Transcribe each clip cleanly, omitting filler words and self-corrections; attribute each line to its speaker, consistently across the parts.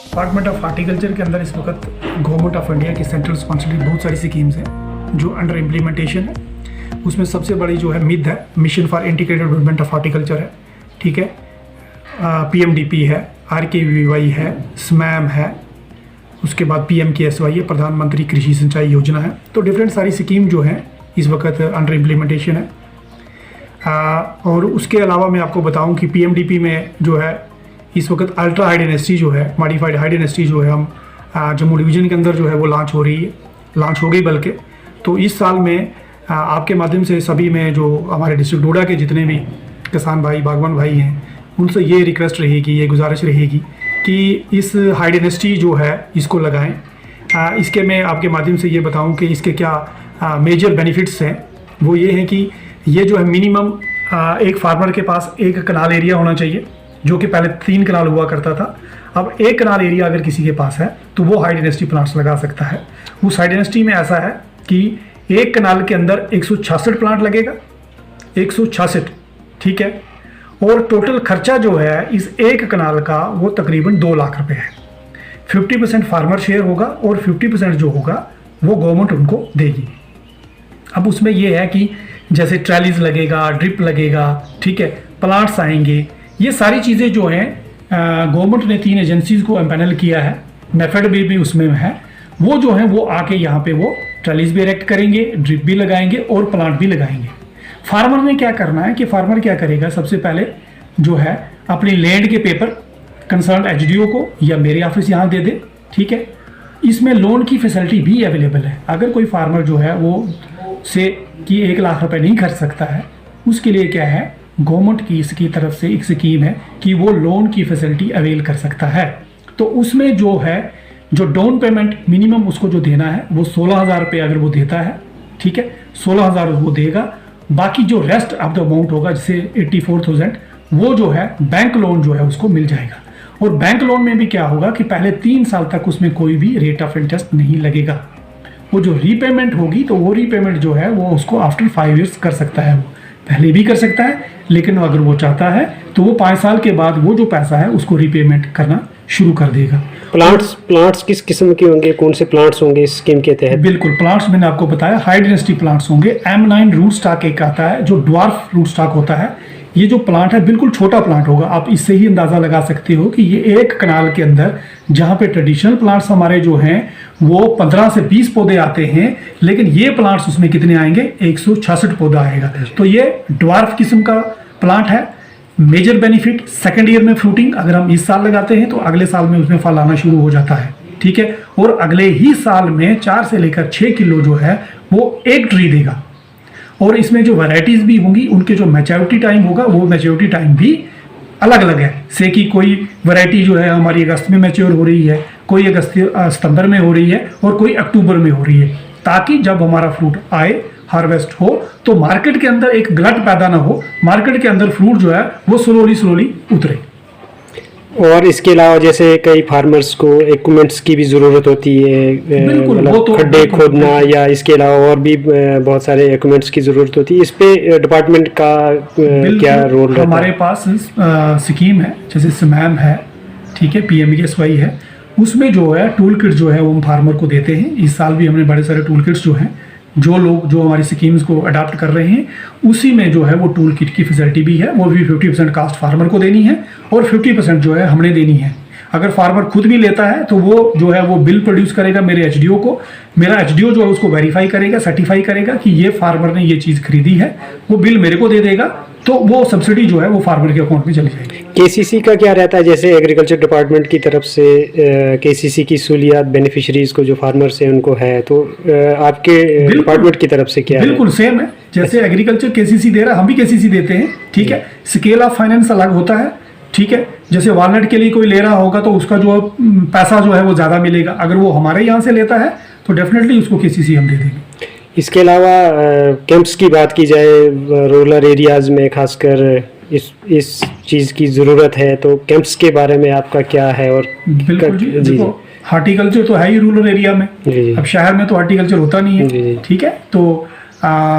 Speaker 1: Department of horticulture के अंदर इस वक्त गवर्नमेंट ऑफ इंडिया की सेंट्रल स्पॉन्सर्ड बहुत सारी स्कीम्स हैं जो अंडर इम्प्लीमेंटेशन है। उसमें सबसे बड़ी जो है मिड है, mission for integrated development of horticulture है, ठीक है। PMDP है, RKVY है, SMAM है, उसके बाद PMKSY है, प्रधानमंत्री कृषि सिंचाई योजना है। तो डिफरेंट सारी स्कीम जो है इस वक्त अंडर इम्प्लीमेंटेशन है। और उसके अलावा मैं आपको बताऊं कि PMDP में जो है इस वक्त अल्ट्रा हाई डेंसिटी जो है, मॉडिफाइड हाई डेंसिटी जो है हम जम्मू डिवीज़न के अंदर जो है वो लॉन्च हो गई बल्कि। तो इस साल में आपके माध्यम से सभी में जो हमारे डिस्ट्रिक्ट डोडा के जितने भी किसान भाई, बागवान भाई हैं, उनसे ये रिक्वेस्ट रहेगी, ये गुजारिश रहेगी कि इस हाई डेंसिटी जो है इसको लगाएं। इसके मैं आपके माध्यम से ये बताऊं कि इसके क्या मेजर बेनिफिट्स हैं। वो ये हैं कि ये जो है मिनिमम एक फार्मर के पास 1 कनाल एरिया होना चाहिए, जो कि पहले 3 कनाल हुआ करता था। अब 1 कनाल एरिया अगर किसी के पास है तो वो हाई डेंसिटी प्लांट्स लगा सकता है। उस हाई डेंसिटी में ऐसा है कि 1 कनाल के अंदर 166 प्लांट लगेगा, 166, ठीक है। और टोटल खर्चा जो है इस 1 कनाल का वो तकरीबन 2 लाख रुपए है। 50% फार्मर शेयर होगा और 50% जो होगा वो गवर्नमेंट उनको देगी। अब उसमें ये है कि जैसे ट्रैलीज लगेगा, ड्रिप लगेगा, ठीक है, प्लांट्स आएंगे, ये सारी चीज़ें जो हैं गवर्नमेंट ने 3 एजेंसीज को एम्पैनल किया है, मेथड भी उसमें है। वो जो है वो आके यहाँ पे वो ट्रैलीज भी इरेक्ट करेंगे, ड्रिप भी लगाएंगे और प्लांट भी लगाएंगे। फार्मर ने क्या करना है कि फार्मर क्या करेगा, सबसे पहले जो है अपनी लैंड के पेपर कंसर्न HDO को या मेरे ऑफिस यहाँ दे दे, ठीक है। इसमें लोन की फैसिलिटी भी अवेलेबल है। अगर कोई फार्मर जो है वो से कि 1 लाख रुपए नहीं खर्च सकता है, उसके लिए क्या है, गवर्नमेंट की इसकी तरफ से एक स्कीम है कि वो लोन की फैसिलिटी अवेल कर सकता है। तो उसमें जो है जो डाउन पेमेंट मिनिमम उसको जो देना है वो 16,000 रुपये अगर वो देता है, ठीक है, 16,000 वो देगा। बाकी जो रेस्ट ऑफ द अमाउंट होगा जैसे 84,000 वो जो है बैंक लोन जो है उसको मिल जाएगा। और बैंक लोन में भी क्या होगा कि पहले 3 साल तक उसमें कोई भी रेट ऑफ इंटरेस्ट नहीं लगेगा। वो जो रीपेमेंट होगी तो वो रीपेमेंट जो है वो उसको आफ्टर 5 ईयर्स कर सकता है। वो पहले भी कर सकता है, लेकिन अगर वो चाहता है तो वो 5 साल के बाद वो जो पैसा है उसको रीपेमेंट करना शुरू कर देगा।
Speaker 2: प्लांट्स किस किस्म के होंगे, कौन से प्लांट्स होंगे इस स्कीम के तहत?
Speaker 1: बिल्कुल, प्लांट्स मैंने आपको बताया हाई डेंसिटी प्लांट्स होंगे। M9 रूट स्टॉक एक आता है जो ड्वार्फ रूट स्टॉक होता है। ये जो प्लांट है बिल्कुल छोटा प्लांट होगा। आप इससे ही अंदाज़ा लगा सकते हो कि ये 1 कनाल के अंदर, जहाँ पे ट्रेडिशनल प्लांट्स हमारे जो हैं वो 15 से 20 पौधे आते हैं, लेकिन ये प्लांट्स उसमें कितने आएंगे, 166 पौधा आएगा। तो ये ड्वार्फ किस्म का प्लांट है। मेजर बेनिफिट, सेकेंड ईयर में फ्रूटिंग अगर हम इस साल लगाते हैं तो अगले साल में उसमें फल आना शुरू हो जाता है, ठीक है। और अगले ही साल में 4 से लेकर 6 किलो जो है वो एक ट्री देगा। और इसमें जो वैरायटीज़ भी होंगी उनके जो मैच्योरिटी टाइम होगा वो मैच्योरिटी टाइम भी अलग अलग है। से कि कोई वैरायटी जो है हमारी अगस्त में मैच्योर हो रही है, कोई सितंबर में हो रही है और कोई अक्टूबर में हो रही है, ताकि जब हमारा फ्रूट आए, हार्वेस्ट हो, तो मार्केट के अंदर एक गलत पैदा ना हो, मार्केट के अंदर फ्रूट जो है वो स्लोली उतरे।
Speaker 2: और इसके अलावा जैसे कई फार्मर्स को इक्विपमेंट्स की भी ज़रूरत होती है, मतलब खड्डे खोदना या इसके अलावा और भी बहुत सारे इक्विपमेंट्स की ज़रूरत होती है। इस पे डिपार्टमेंट का क्या रोल रहता है?
Speaker 1: हमारे पास स्कीम है, जैसे SMAM है, ठीक है, PMKSY है। उसमें जो है टूल किट जो है वो हम फार्मर को देते हैं। इस साल भी हमने बड़े सारे टूल किट्स जो हैं, जो लोग जो हमारी स्कीम्स को अडॉप्ट कर रहे हैं उसी में जो है वो टूल किट की फैसिलिटी भी है। वो भी 50% कास्ट फार्मर को देनी है और 50% जो है हमने देनी है। अगर फार्मर खुद भी लेता है तो वो जो है वो बिल प्रोड्यूस करेगा मेरे HDO को, मेरा HDO जो है उसको वेरीफाई करेगा, सर्टिफाई करेगा कि ये फार्मर ने ये चीज़ खरीदी है, वो बिल मेरे को दे देगा, तो वो सब्सिडी जो है वो फार्मर के अकाउंट में चली जाएगी।
Speaker 2: KCC का क्या रहता है? जैसे एग्रीकल्चर डिपार्टमेंट की तरफ से KCC की सहूलियात बेनिफिशरीज को जो फार्मर्स हैं उनको है, तो आपके डिपार्टमेंट की तरफ से क्या है?
Speaker 1: बिल्कुल सेम है, जैसे एग्रीकल्चर KCC दे रहा है हम भी KCC देते हैं, ठीक है। स्केल ऑफ फाइनेंस अलग होता है, ठीक है। जैसे वॉलनट के लिए कोई ले रहा होगा तो उसका जो पैसा जो है वो ज़्यादा मिलेगा। अगर वो हमारे यहाँ से लेता है तो डेफिनेटली उसको KCC हम दे देंगे।
Speaker 2: इसके अलावा कैंप्स की बात की जाए, रूरल एरियाज़ में खासकर इस चीज़ की ज़रूरत है, तो कैंप्स के बारे में आपका क्या है? और
Speaker 1: बिल्कुल जी, देखो हार्टिकल्चर तो है ही रूरल एरिया में, अब शहर में तो हार्टिकल्चर होता नहीं है, ठीक है। तो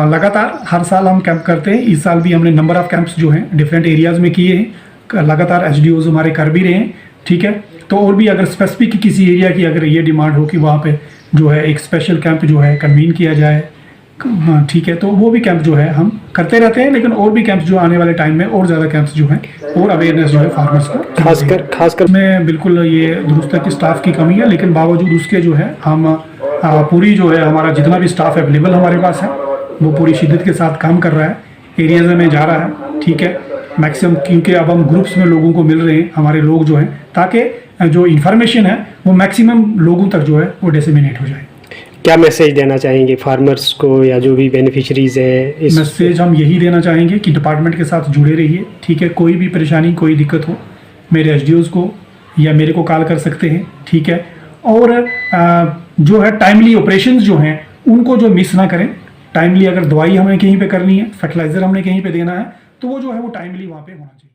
Speaker 1: लगातार हर साल हम कैंप करते हैं। इस साल भी हमने नंबर ऑफ कैंप्स जो हैं डिफरेंट एरियाज़ में किए हैं, लगातार HDOs हमारे कर भी रहे हैं, ठीक है। तो और भी अगर स्पेसिफिक किसी एरिया की अगर ये डिमांड हो कि वहाँ पे जो है एक स्पेशल कैंप जो है कन्वीन किया जाए, ठीक है, तो वो भी कैंप जो है हम करते रहते हैं। लेकिन और भी कैंप्स जो आने वाले टाइम में और ज़्यादा कैंप्स जो हैं और अवेयरनेस जो है फार्मर्स को
Speaker 2: खासकर
Speaker 1: में बिल्कुल ये दुरुस्त है कि स्टाफ की कमी है, लेकिन बावजूद उसके जो है हम पूरी जो है हमारा जितना भी स्टाफ अवेलेबल हमारे पास है वो पूरी शिद्दत के साथ काम कर रहा है, एरियाज में जा रहा है, ठीक है, मैक्सिमम, क्योंकि अब हम ग्रुप्स में लोगों को मिल रहे हैं, हमारे लोग जो हैं, ताकि जो इन्फॉर्मेशन है वो मैक्सिमम लोगों तक जो है वो डिसेमिनेट हो जाए।
Speaker 2: क्या मैसेज देना चाहेंगे फार्मर्स को या जो भी बेनिफिशरीज है? इस
Speaker 1: मैसेज हम यही देना चाहेंगे कि डिपार्टमेंट के साथ जुड़े रहिए, ठीक है, कोई भी परेशानी कोई दिक्कत हो मेरे एसडीओज को या मेरे को कॉल कर सकते हैं, ठीक है, और जो है टाइमली ऑपरेशंस जो हैं उनको जो मिस ना करें। टाइमली अगर दवाई हमें कहीं पे करनी है, फर्टिलाइज़र हमने कहीं पे देना है, तो वो जो है वो टाइमली वहाँ पे होना चाहिए।